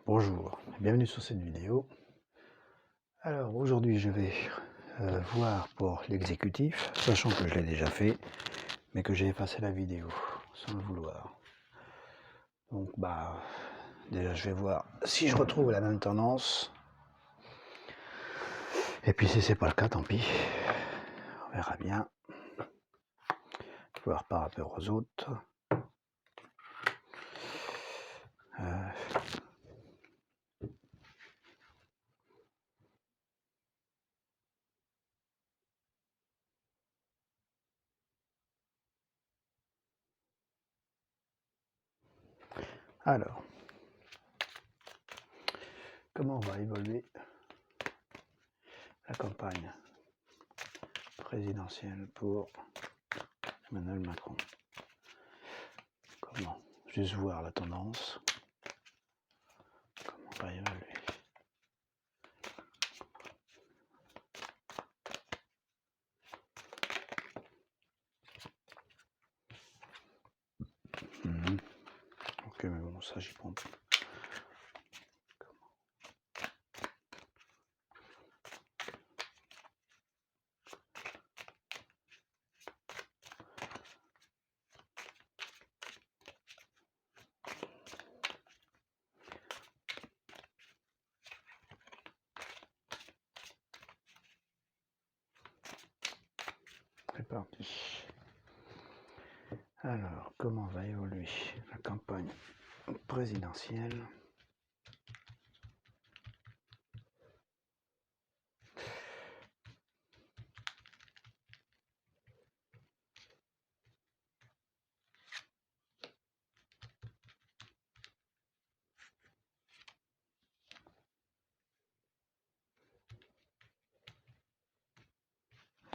Bonjour, bienvenue sur cette vidéo. Alors aujourd'hui je vais voir pour l'exécutif, sachant que je l'ai déjà fait, mais que j'ai effacé la vidéo sans le vouloir. Donc déjà je vais voir si je retrouve la même tendance. Et puis si c'est pas le cas, tant pis, on verra bien. Voir par rapport aux autres. Alors, comment va évoluer la campagne présidentielle pour Emmanuel Macron? Comment? Juste voir la tendance. Comment va évoluer? Ok, mais bon, ça j'y prends plus. C'est parti. Alors, comment va évoluer la campagne présidentielle?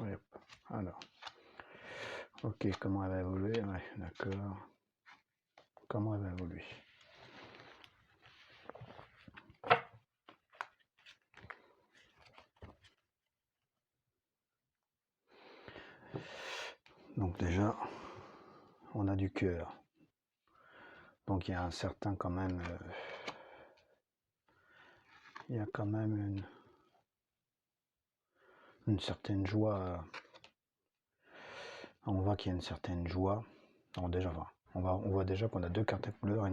Ouais, alors, ok, comment elle va évoluer? Ouais, d'accord. Comment elle va évoluer? Donc déjà, on a du cœur. Donc il y a un certain quand même... il y a quand même une certaine joie. On voit qu'il y a une certaine joie. Alors déjà, on voit déjà qu'on a deux cartes à couleur et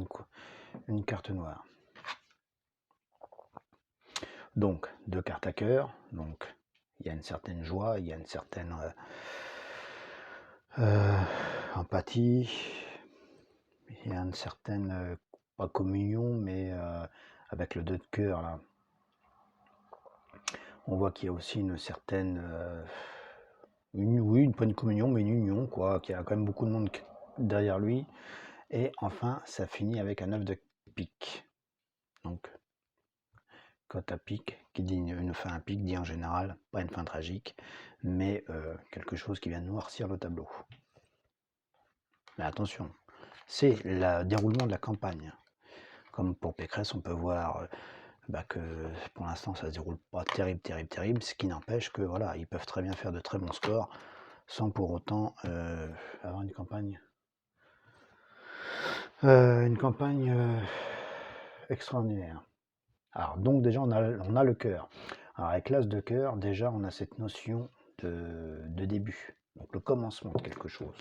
une carte noire. Donc, deux cartes à cœur. Donc, il y a une certaine joie, il y a une certaine empathie, il y a une certaine, pas communion, mais avec le 2 de cœur, là. On voit qu'il y a aussi une certaine... oui, pas une communion, mais une union, quoi, qu'il y a quand même beaucoup de monde derrière lui. Et enfin, ça finit avec un 9 de pique. Donc, quand à pique, qui dit une fin à pique, dit en général, pas une fin tragique, mais quelque chose qui vient noircir le tableau. Mais attention, c'est le déroulement de la campagne. Comme pour Pécresse, on peut voir que pour l'instant ça se déroule pas terrible, ce qui n'empêche que voilà, ils peuvent très bien faire de très bons scores sans pour autant avoir une campagne extraordinaire. Alors donc déjà on a le cœur. Alors avec l'as de cœur, déjà on a cette notion de début, donc le commencement de quelque chose.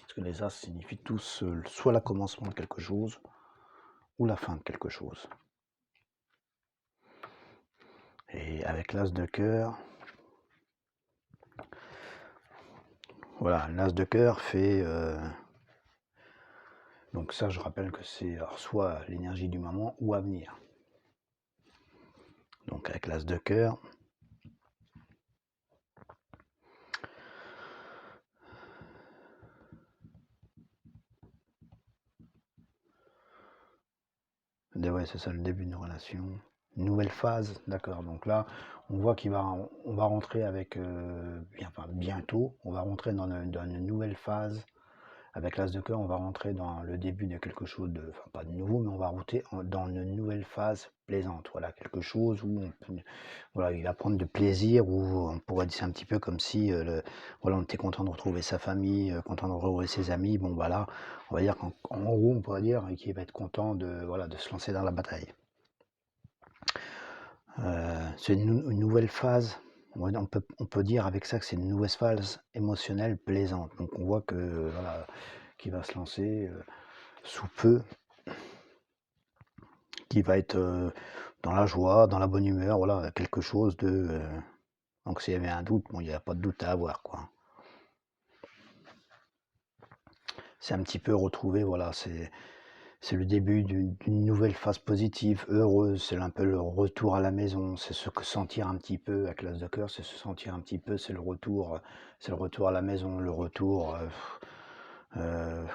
Parce que les as signifient tous soit le commencement de quelque chose ou la fin de quelque chose. Et avec l'as de cœur, voilà, l'as de cœur fait... donc ça, je rappelle que c'est soit l'énergie du moment ou à venir. Donc avec l'as de cœur, ouais, c'est ça le début d'une relation. Une nouvelle phase, d'accord. Donc là, on voit on va rentrer avec, bientôt, on va rentrer dans une nouvelle phase avec l'As de cœur, on va rentrer dans le début de quelque chose de, enfin pas de nouveau, mais on va rentrer dans une nouvelle phase plaisante. Voilà, quelque chose où voilà, il va prendre de plaisir, où on pourrait dire c'est un petit peu comme si voilà, on était content de retrouver sa famille, content de retrouver ses amis. Bon, voilà, on va dire qu'en gros, on pourrait dire qu'il va être content de, voilà, de se lancer dans la bataille. C'est une nouvelle phase. On peut dire avec ça que c'est une nouvelle phase émotionnelle plaisante. Donc on voit que voilà, qui va se lancer sous peu, qui va être dans la joie, dans la bonne humeur, voilà, quelque chose de. Donc s'il y avait un doute, bon, il n'y a pas de doute à avoir, quoi. C'est un petit peu retrouvé, voilà, c'est le début d'une nouvelle phase positive, heureuse, c'est un peu le retour à la maison, c'est se sentir un petit peu, avec l'As de cœur, c'est se sentir un petit peu, c'est le retour à la maison, le retour,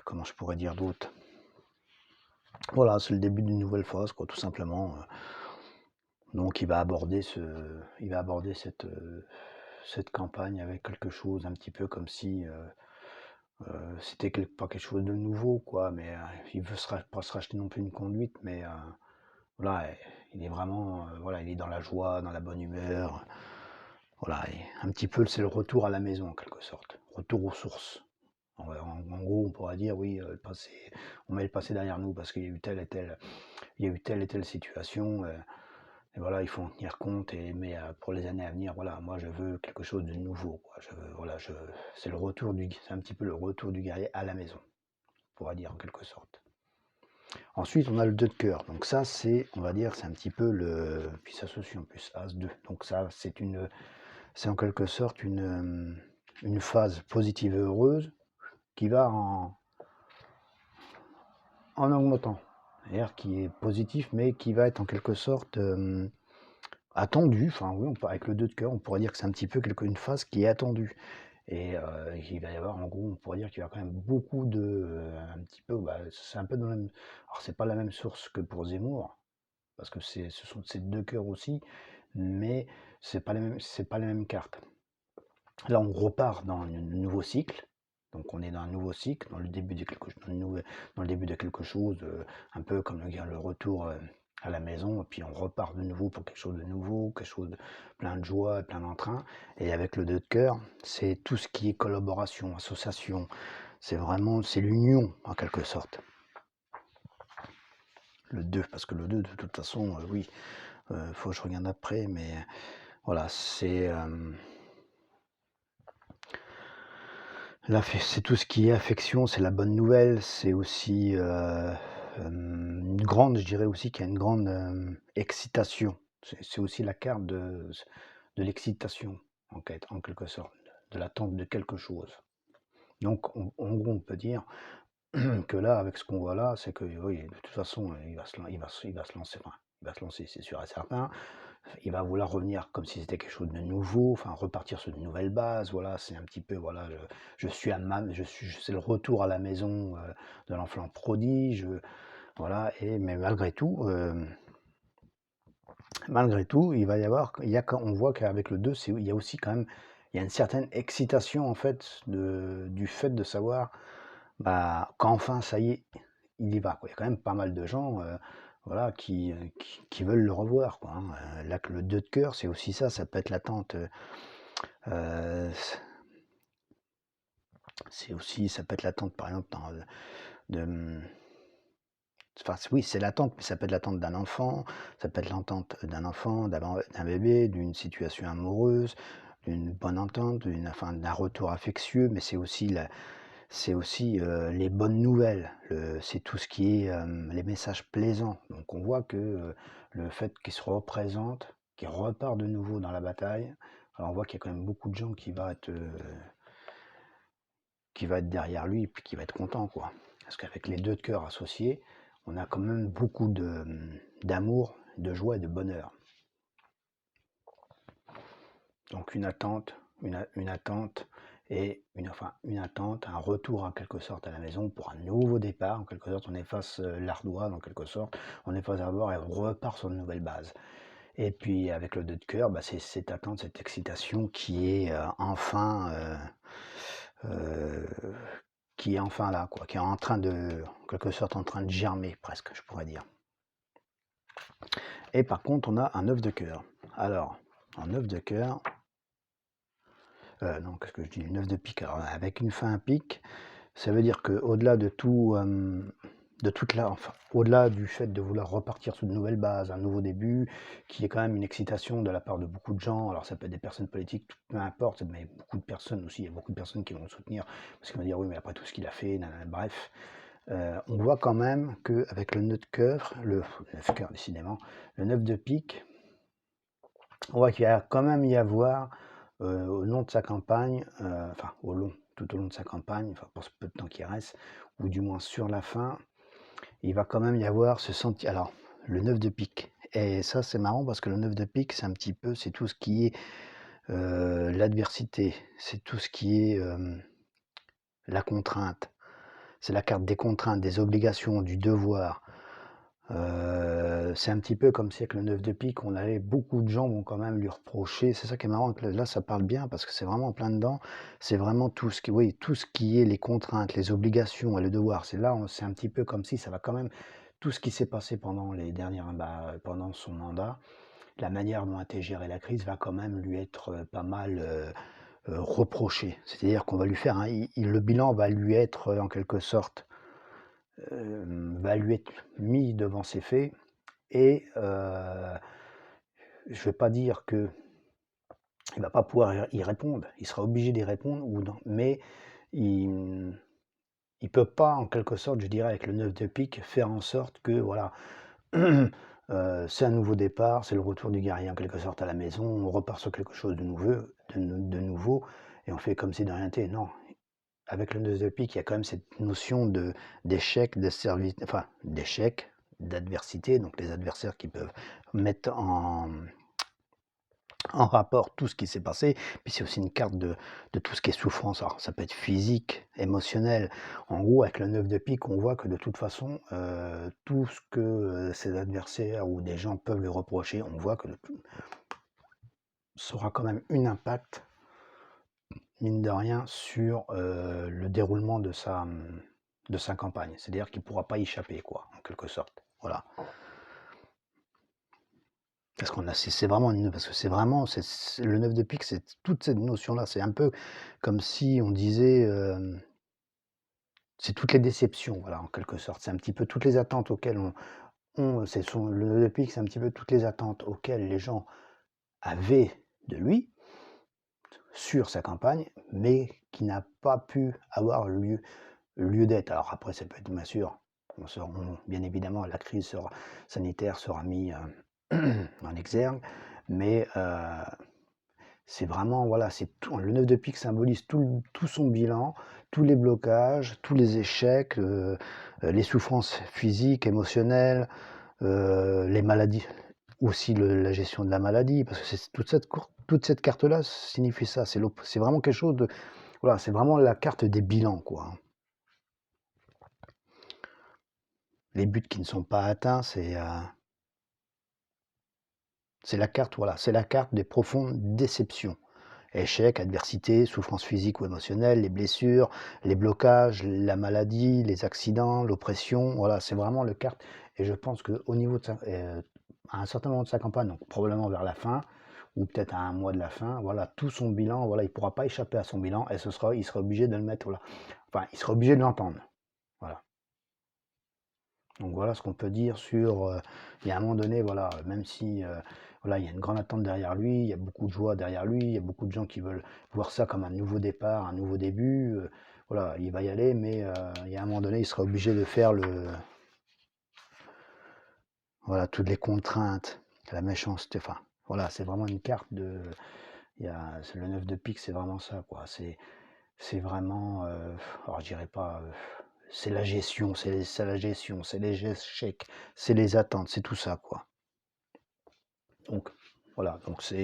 comment je pourrais dire d'autre. Voilà, c'est le début d'une nouvelle phase, quoi, tout simplement. Donc il va aborder cette campagne avec quelque chose un petit peu comme si c'était pas quelque chose de nouveau, quoi, mais il veut pas se racheter non plus une conduite, mais voilà, il est vraiment, voilà, il est dans la joie, dans la bonne humeur. Voilà, et un petit peu, c'est le retour à la maison en quelque sorte, retour aux sources. En gros, on pourra dire oui, le passé, on met le passé derrière nous parce qu'il y a eu telle et telle situation. Et voilà, il faut en tenir compte. Mais pour les années à venir, voilà, moi je veux quelque chose de nouveau, quoi. C'est un petit peu le retour du guerrier à la maison, on pourra dire en quelque sorte. Ensuite, on a le 2 de cœur. Donc ça, on va dire, c'est un petit peu puis ça se suit en plus, As-2. Donc ça, c'est en quelque sorte une phase positive et heureuse qui va en augmentant. C'est-à-dire qui est positif, mais qui va être en quelque sorte attendu. Enfin, oui, avec le 2 de cœur, on pourrait dire que c'est un petit peu une phase qui est attendue. Et il va y avoir, en gros, on pourrait dire qu'il y a quand même beaucoup un petit peu, bah, c'est un peu dans la même. Alors, c'est pas la même source que pour Zemmour, parce que ce sont ces 2 cœurs aussi, mais c'est pas les mêmes cartes. Là, on repart dans un nouveau cycle. Donc, on est dans un nouveau cycle, dans le début de quelque chose, un peu comme le retour à la maison, et puis on repart de nouveau pour quelque chose de nouveau, quelque chose de plein de joie, plein d'entrain. Et avec le 2 de cœur, c'est tout ce qui est collaboration, association. C'est l'union en quelque sorte. Le 2, parce que le 2, de toute façon, oui, faut que je regarde après, mais voilà, c'est tout ce qui est affection, c'est la bonne nouvelle, c'est aussi je dirais aussi qu'il y a une grande excitation. C'est aussi la carte de l'excitation, en quelque sorte, de l'attente de quelque chose. Donc, en gros, on peut dire que là, avec ce qu'on voit là, c'est que oui, de toute façon, il va se lancer, enfin, il va se lancer, c'est sûr et certain. Il va vouloir revenir comme si c'était quelque chose de nouveau, enfin repartir sur de nouvelles bases. Voilà, c'est un petit peu, voilà, c'est le retour à la maison de l'enfant prodige. Voilà, mais malgré tout, on voit qu'avec le 2, il y a aussi quand même, il y a une certaine excitation en fait du fait de savoir bah, qu'enfin ça y est, il y va, quoi. Il y a quand même pas mal de gens voilà, qui veulent le revoir, quoi, hein. Là, que le 2 de cœur, c'est aussi ça peut être l'attente. euh, ça peut être l'attente, par exemple, enfin, oui, c'est l'attente, mais ça peut être l'attente d'un enfant, ça peut être l'attente d'un bébé, d'une situation amoureuse, d'une bonne entente, enfin, d'un retour affectueux, mais c'est aussi les bonnes nouvelles, c'est tout ce qui est les messages plaisants. Donc on voit que le fait qu'il se représente, qu'il repart de nouveau dans la bataille, alors on voit qu'il y a quand même beaucoup de gens qui va être derrière lui et puis qui va être content, quoi. Parce qu'avec les 2 de cœur associés, on a quand même beaucoup d'amour, de joie et de bonheur. Donc une attente et une attente, un retour en quelque sorte à la maison pour un nouveau départ. En quelque sorte, on efface l'ardoise, en quelque sorte, on efface l'ardoise et on repart sur une nouvelle base. Et puis avec le 2 de cœur, bah, c'est cette attente, cette excitation qui est enfin qui est enfin là, quoi, qui est en train de, en quelque sorte, en train de germer, presque, je pourrais dire. Et par contre, on a un œuf de cœur. Alors, un œuf de cœur, non, qu'est-ce que je dis? Une œuf de pique. Alors, avec une fin à pique, ça veut dire qu'au-delà de tout, enfin, au-delà du fait de vouloir repartir sur de nouvelles bases, un nouveau début, qui est quand même une excitation de la part de beaucoup de gens. Alors, ça peut être des personnes politiques, peu importe, mais beaucoup de personnes aussi. Il y a beaucoup de personnes qui vont le soutenir parce qu'ils vont dire oui, mais après tout ce qu'il a fait, nanana, bref. On voit quand même qu'avec le nœud de cœur, le 9 cœur décidément, le 9 de pique, on voit qu'il va quand même y avoir au long de sa campagne, enfin tout au long de sa campagne, enfin pour ce peu de temps qui reste, ou du moins sur la fin, il va quand même y avoir ce sentiment. Alors, le 9 de pique. Et ça, c'est marrant parce que le 9 de pique, c'est un petit peu, c'est tout ce qui est l'adversité, c'est tout ce qui est la contrainte. C'est la carte des contraintes, des obligations, du devoir. C'est un petit peu comme si avec le 9 de pique, beaucoup de gens vont quand même lui reprocher. C'est ça qui est marrant, que là, ça parle bien parce que c'est vraiment plein dedans. C'est vraiment tout ce qui est les contraintes, les obligations et le devoir. C'est un petit peu comme si ça va quand même tout ce qui s'est passé pendant pendant son mandat, la manière dont a été gérée la crise va quand même lui être pas mal reproché. C'est-à-dire qu'on va lui faire le bilan va lui être en quelque sorte va lui être mis devant ses faits et je ne vais pas dire qu'il ne va pas pouvoir y répondre, il sera obligé d'y répondre, mais il ne peut pas, en quelque sorte, je dirais, avec le 9 de pique, faire en sorte que, voilà, c'est un nouveau départ, c'est le retour du guerrier, en quelque sorte, à la maison, on repart sur quelque chose de nouveau, et on fait comme si de rien n'était. Non, avec le 9 de pique, il y a quand même cette notion d'échec, d'échec, d'adversité, donc les adversaires qui peuvent mettre en rapport tout ce qui s'est passé. Puis c'est aussi une carte de tout ce qui est souffrance. Alors ça peut être physique, émotionnel. En gros, avec le 9 de pique, on voit que de toute façon, tout ce que ses adversaires ou des gens peuvent lui reprocher, on voit que ça aura quand même un impact, mine de rien, sur le déroulement de sa campagne. C'est-à-dire qu'il ne pourra pas y échapper, quoi, en quelque sorte. Voilà. Parce que le 9 de pique, c'est toute cette notion-là. C'est un peu comme si on disait, c'est toutes les déceptions, voilà, en quelque sorte. C'est un petit peu toutes les attentes auxquelles le 9 de pique, c'est un petit peu toutes les attentes auxquelles les gens avaient de lui sur sa campagne, mais qui n'a pas pu avoir lieu d'être. Alors après, ça peut être bien sûr, bien évidemment, la crise sanitaire sera mise en exergue, mais c'est vraiment, voilà, le 9 de pique symbolise tout son bilan, tous les blocages, tous les échecs, les souffrances physiques, émotionnelles, les maladies, aussi la gestion de la maladie, parce que toute cette carte-là signifie ça. C'est vraiment quelque chose de, voilà, c'est vraiment la carte des bilans, quoi. Les buts qui ne sont pas atteints, c'est la carte, voilà, c'est la carte des profondes déceptions. Échec, adversité, souffrance physique ou émotionnelle, les blessures, les blocages, la maladie, les accidents, l'oppression, voilà, c'est vraiment le carte. Et je pense qu'au niveau à un certain moment de sa campagne, donc probablement vers la fin, ou peut-être à un mois de la fin, voilà, tout son bilan, voilà, il ne pourra pas échapper à son bilan et il sera obligé de le mettre, voilà. Enfin, il sera obligé de l'entendre. Voilà. Donc voilà ce qu'on peut dire sur, il y a un moment donné, voilà, même si voilà, il y a une grande attente derrière lui, il y a beaucoup de joie derrière lui, il y a beaucoup de gens qui veulent voir ça comme un nouveau départ, un nouveau début. Voilà, il va y aller, mais il y a un moment donné, il sera obligé de faire voilà, toutes les contraintes, la méchanceté. Enfin, voilà, c'est vraiment une carte c'est le 9 de pique, c'est vraiment ça, quoi. C'est vraiment, alors je dirais pas, c'est la gestion, c'est la gestion, c'est les échecs, c'est les attentes, c'est tout ça, quoi. Donc voilà, donc ça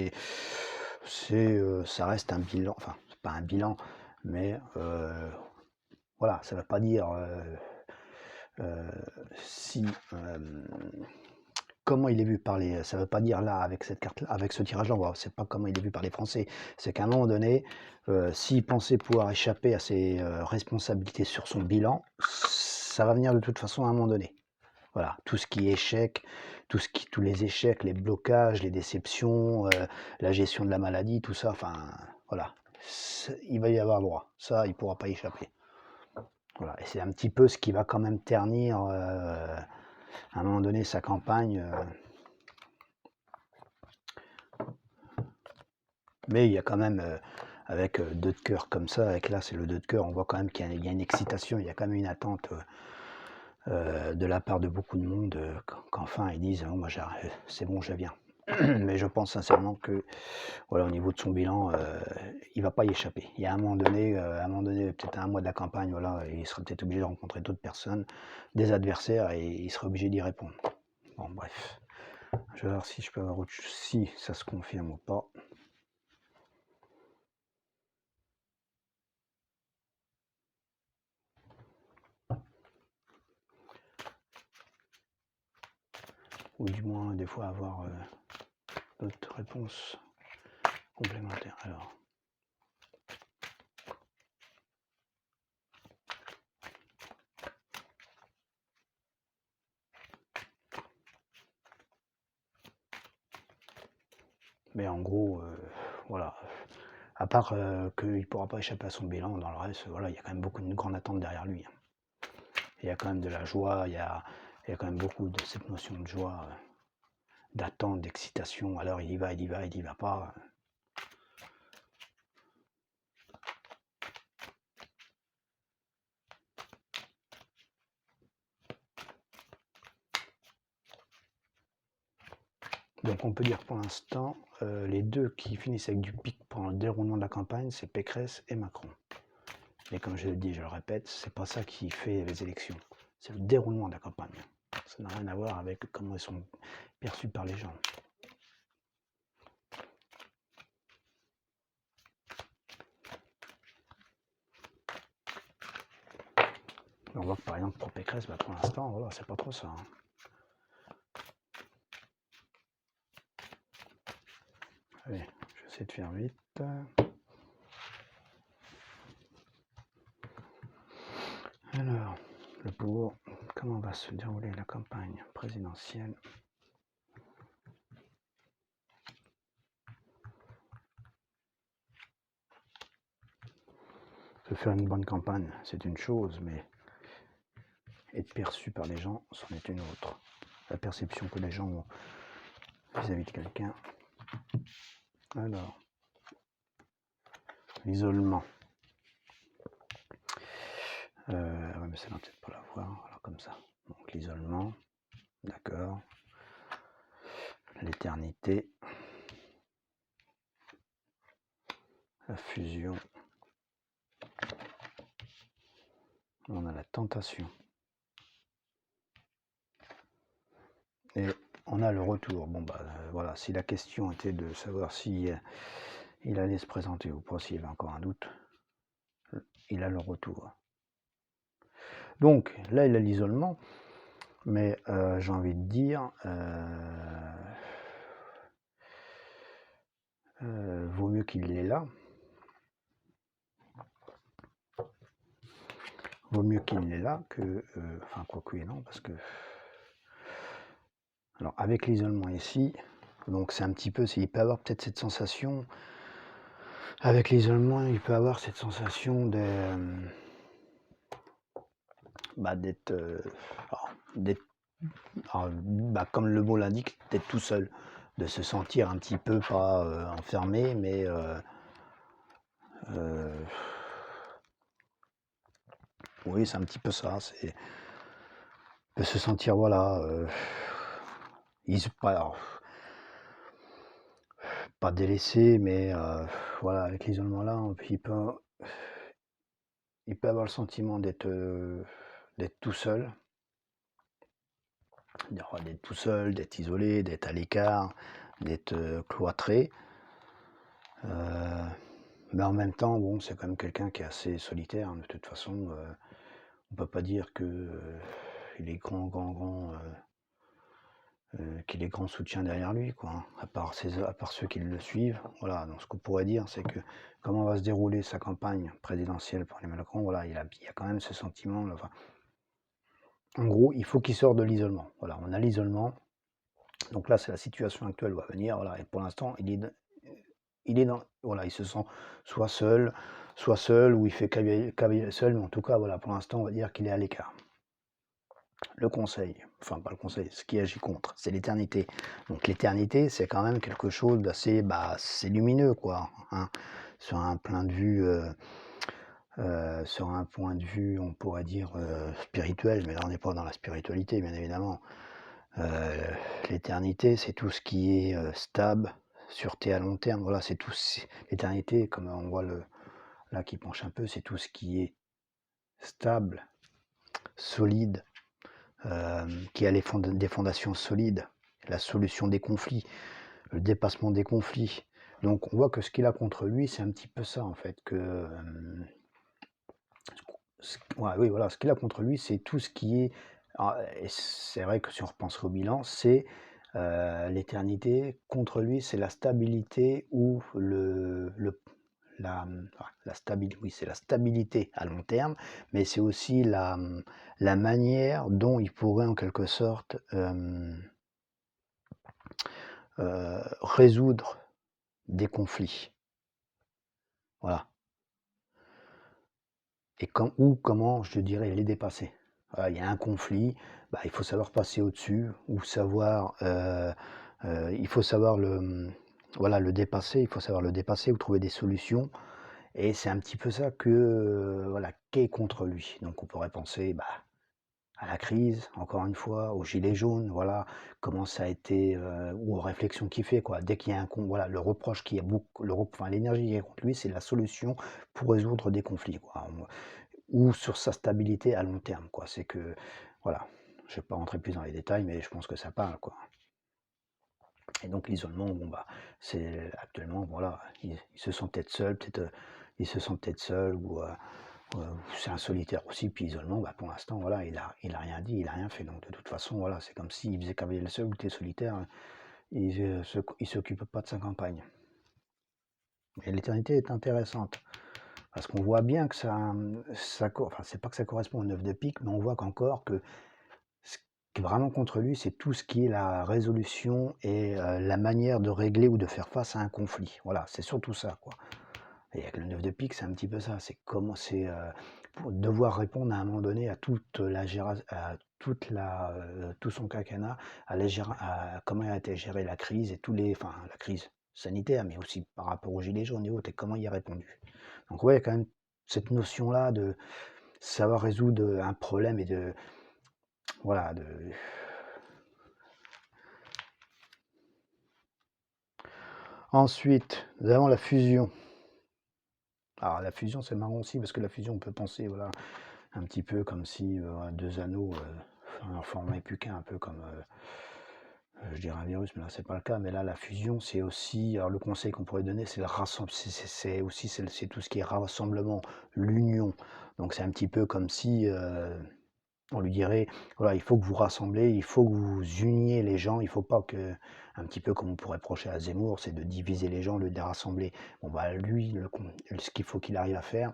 reste un bilan, enfin, c'est pas un bilan, mais voilà, ça ne veut pas dire si, comment il est vu par les... Ça veut pas dire là, avec cette carte-là, avec ce tirage-là, c'est pas comment il est vu par les Français. C'est qu'à un moment donné, s'il pensait pouvoir échapper à ses responsabilités sur son bilan, ça va venir de toute façon à un moment donné. Voilà, tout ce qui est échec, tous les échecs, les blocages, les déceptions, la gestion de la maladie, tout ça, enfin, voilà, il va y avoir droit. Ça, il pourra pas y échapper. Voilà, et c'est un petit peu ce qui va quand même ternir, à un moment donné, sa campagne. Mais il y a quand même, avec 2 de cœur comme ça, avec là, c'est le 2 de cœur, on voit quand même qu'il y a une excitation, il y a quand même une attente de la part de beaucoup de monde, qu'enfin ils disent: «Oh, moi, c'est bon, je viens». Mais je pense sincèrement que, voilà, au niveau de son bilan, il va pas y échapper. Il y a un moment donné, peut-être à 1 mois de la campagne, voilà, il sera peut-être obligé de rencontrer d'autres personnes, des adversaires, et il sera obligé d'y répondre. Bon, bref. Je vais voir si je peux avoir si ça se confirme ou pas. Ou du moins, des fois, avoir d'autres réponses complémentaires. Alors. Mais en gros, voilà. À part qu'il ne pourra pas échapper à son bilan, dans le reste, voilà, il y a quand même beaucoup de grandes attentes derrière lui. Il y a quand même de la joie, il y a quand même beaucoup de cette notion de joie, d'attente, d'excitation. Alors il y va, il y va, il y va pas. Donc on peut dire pour l'instant, les deux qui finissent avec du pic pendant le déroulement de la campagne, c'est Pécresse et Macron. Mais comme je le dis, je le répète, c'est pas ça qui fait les élections. C'est le déroulement de la campagne. Ça n'a rien à voir avec comment ils sont perçus par les gens. On voit que par exemple pour Pécresse, pour l'instant, voilà, c'est pas trop ça. Allez, je vais essayer de faire vite. Alors, le pour, comment va se dérouler la campagne présidentielle? Se faire une bonne campagne, c'est une chose, mais être perçu par les gens, c'en est une autre. La perception que les gens ont vis-à-vis de quelqu'un. Alors, l'isolement. Ouais, mais ça va peut-être pas la voir, alors comme ça. Donc l'isolement, d'accord. L'éternité. La fusion. On a la tentation. Et on a le retour. Bon, voilà, si la question était de savoir si il allait se présenter ou pas, s'il y avait encore un doute, il a le retour. Donc, là, il a l'isolement, mais j'ai envie de dire, vaut mieux qu'il l'ait là. Vaut mieux qu'il l'ait là que... enfin, quoique non, parce que... Alors, avec l'isolement ici, donc c'est un petit peu... Il peut avoir peut-être cette sensation... Avec l'isolement, il peut avoir cette sensation d'être... comme le mot l'indique, d'être tout seul. De se sentir un petit peu, pas enfermé, mais... oui, c'est un petit peu ça. C'est de se sentir, voilà... pas délaissé, mais voilà, avec l'isolement là, il peut avoir le sentiment d'être tout seul, d'être tout seul, d'être isolé, d'être à l'écart, d'être cloîtré. Mais en même temps, bon, c'est quand même quelqu'un qui est assez solitaire. De toute façon, on peut pas dire que il est grand qu'il ait grand soutien derrière lui, quoi, hein, à part ceux qui le suivent. Voilà, donc ce qu'on pourrait dire, c'est que comment va se dérouler sa campagne présidentielle pour Emmanuel Macron, voilà, il y a quand même ce sentiment, enfin, en gros, il faut qu'il sorte de l'isolement. Voilà, on a l'isolement. Donc là, c'est la situation actuelle va venir. Voilà, et pour l'instant, voilà, il se sent soit seul, ou il fait cavalier seul, mais en tout cas, voilà, pour l'instant, on va dire qu'il est à l'écart. Le conseil, enfin pas le conseil, ce qui agit contre, c'est l'éternité. Donc l'éternité, c'est quand même quelque chose d'assez, c'est lumineux, quoi, hein, sur un point de vue, on pourrait dire spirituel, mais là on n'est pas dans la spiritualité, bien évidemment. L'éternité, c'est tout ce qui est stable, sûreté à long terme. Voilà, c'est tout. L'éternité, comme on voit là qui penche un peu, c'est tout ce qui est stable, solide, qui a des fondations solides, la solution des conflits, le dépassement des conflits. Donc on voit que ce qu'il a contre lui, c'est un petit peu ça en fait. Oui, voilà, ce qu'il a contre lui, c'est tout ce qui est. Et c'est vrai que si on repense au bilan, c'est l'éternité. Contre lui, c'est la stabilité ou la stabilité, oui, c'est la stabilité à long terme, mais c'est aussi la manière dont il pourrait en quelque sorte résoudre des conflits. Voilà. Ou comment, je dirais, les dépasser. Voilà, il y a un conflit, il faut savoir passer au-dessus, ou savoir, il faut savoir le dépasser, il faut savoir le dépasser ou trouver des solutions. Et c'est un petit peu ça voilà, qu'est contre lui. Donc on pourrait penser à la crise, encore une fois, aux gilets jaunes, voilà, comment ça a été, ou aux réflexions qu'il fait, quoi. Dès qu'il y a voilà, le reproche qu'il y a beaucoup, enfin, l'énergie qui est contre lui, c'est la solution pour résoudre des conflits, quoi. Ou sur sa stabilité à long terme, quoi. C'est que, voilà, je ne vais pas rentrer plus dans les détails, mais je pense que ça parle, quoi. Et donc l'isolement, c'est actuellement, voilà, il se sent peut-être seul, il se sent peut-être seul, ou c'est un solitaire aussi, puis isolement, pour l'instant, voilà, il a rien dit, il a rien fait. Donc de toute façon, voilà, c'est comme s'il faisait cavalier seul ou t'es solitaire, il s'occupe pas de sa campagne. Et l'éternité est intéressante. Parce qu'on voit bien que enfin, c'est pas que ça correspond au 9 de pique, mais on voit qu'encore que ce qui est vraiment contre lui, c'est tout ce qui est la résolution et la manière de régler ou de faire face à un conflit. Voilà, c'est surtout ça, quoi. Et avec le 9 de pique, c'est un petit peu ça. C'est comment pour devoir répondre à un moment donné à toute la à tout son quinquennat, à comment a été gérée la crise et enfin la crise sanitaire, mais aussi par rapport aux gilets jaunes et autres, et comment il y a répondu. Donc ouais, il y a quand même cette notion-là de savoir résoudre un problème et voilà, Ensuite, nous avons la fusion. Alors la fusion, c'est marrant aussi, parce que la fusion, on peut penser, voilà, un petit peu comme si deux anneaux en formaient plus qu'un, un peu comme, je dirais un virus, mais là c'est pas le cas. Mais là, la fusion, c'est aussi, alors le conseil qu'on pourrait donner, c'est le rassemblement, c'est aussi c'est tout ce qui est rassemblement, l'union. Donc c'est un petit peu comme si on lui dirait, voilà, il faut que vous rassemblez, il faut que vous uniez les gens, il faut pas que, un petit peu comme on pourrait reprocher à Zemmour, c'est de diviser les gens, le de rassembler. Bon lui, ce qu'il faut qu'il arrive à faire,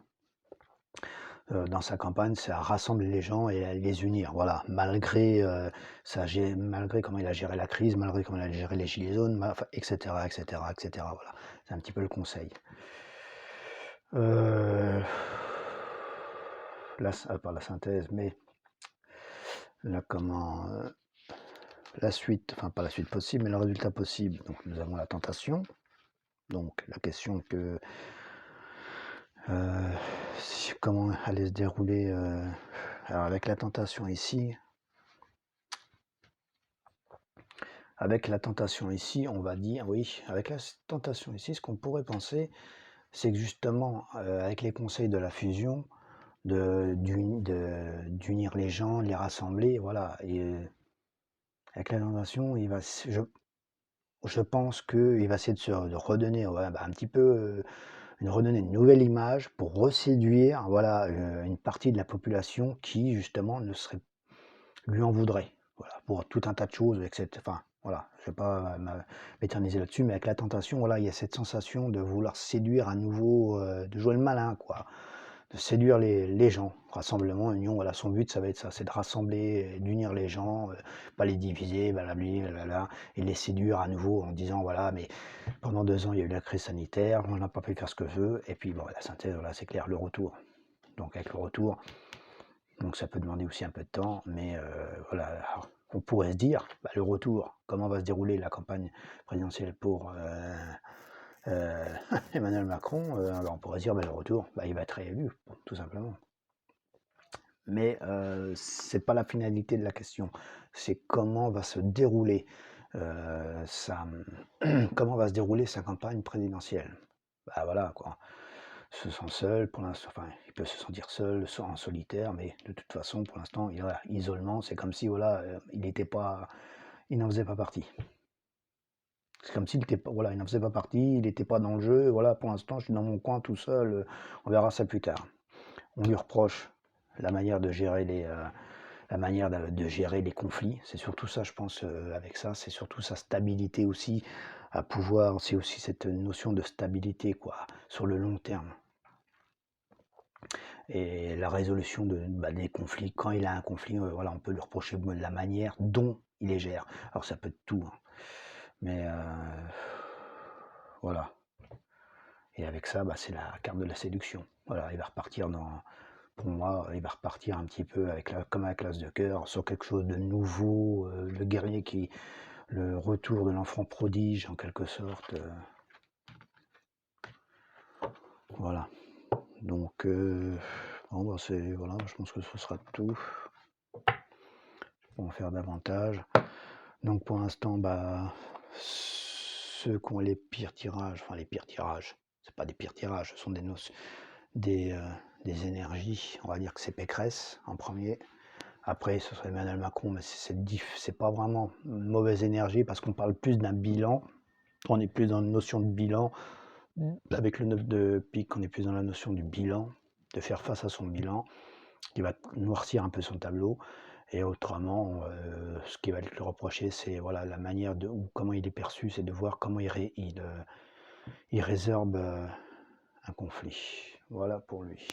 dans sa campagne, c'est à rassembler les gens et à les unir. Voilà, malgré malgré comment il a géré la crise, malgré comment il a géré les gilets jaunes, enfin, etc., etc., etc. Voilà, c'est un petit peu le conseil. Pas la synthèse, mais la suite, enfin pas la suite possible, mais le résultat possible. Donc nous avons la tentation. Donc la question que comment allait se dérouler. Alors avec la tentation ici, on va dire, oui, avec la tentation ici, ce qu'on pourrait penser, c'est que justement, avec les conseils de la fusion, d'unir les gens, de les rassembler, voilà. Et avec la tentation, je pense qu'il va essayer de redonner, ouais, un petit peu, redonner une nouvelle image pour reséduire, voilà, une partie de la population qui justement lui en voudrait. Voilà, pour tout un tas de choses, enfin, voilà, je vais pas m'éterniser là-dessus, mais avec la tentation, voilà, il y a cette sensation de vouloir séduire à nouveau, de jouer le malin, quoi, de séduire les gens. Rassemblement, union, voilà, son but, ça va être ça, c'est de rassembler, d'unir les gens, pas les diviser, blablabli, blablabla, et les séduire à nouveau en disant, voilà, mais pendant 2 ans, il y a eu la crise sanitaire, on n'a pas pu faire ce que veut, et puis bon, la synthèse, voilà, c'est clair, le retour. Donc avec le retour, donc ça peut demander aussi un peu de temps, mais voilà, alors, on pourrait se dire, bah, le retour, comment va se dérouler la campagne présidentielle pour Emmanuel Macron, alors on pourrait se dire, bah, le retour, bah, il va être réélu, tout simplement. Mais c'est pas la finalité de la question, c'est comment va se dérouler comment va se dérouler sa campagne présidentielle. Bah voilà quoi, se sent seul pour l'instant, enfin il peut se sentir seul, en solitaire, mais de toute façon pour l'instant, voilà, isolement, c'est comme si voilà, il n'en faisait pas partie. C'est comme s'il était pas, voilà, il n'en faisait pas partie, il n'était pas dans le jeu, voilà, pour l'instant je suis dans mon coin tout seul, on verra ça plus tard. On lui reproche la manière de gérer de gérer les conflits. C'est surtout ça, je pense, avec ça, c'est surtout sa stabilité aussi, à pouvoir, c'est aussi cette notion de stabilité, quoi, sur le long terme. Et la résolution des conflits, quand il a un conflit, voilà, on peut lui reprocher la manière dont il les gère. Alors ça peut être tout, hein, mais voilà. Et avec ça, bah, c'est la carte de la séduction. Voilà, il va repartir pour moi, il va repartir un petit peu comme avec l'as de cœur, sur quelque chose de nouveau, le guerrier le retour de l'enfant prodige en quelque sorte. Voilà. Donc, bon, bah, voilà, je pense que ce sera tout. Pour en faire davantage. Donc pour l'instant, bah, ceux qui ont les pires tirages, enfin les pires tirages, c'est pas des pires tirages, ce sont des énergies. On va dire que c'est Pécresse en premier. Après, ce serait Emmanuel Macron, mais c'est pas vraiment une mauvaise énergie parce qu'on parle plus d'un bilan. On est plus dans une notion de bilan. Avec le 9 de pique, on est plus dans la notion du bilan, de faire face à son bilan, qui va noircir un peu son tableau. Et autrement, ce qui va être le reprocher, c'est voilà, la manière ou comment il est perçu, c'est de voir comment il résorbe un conflit. Voilà pour lui.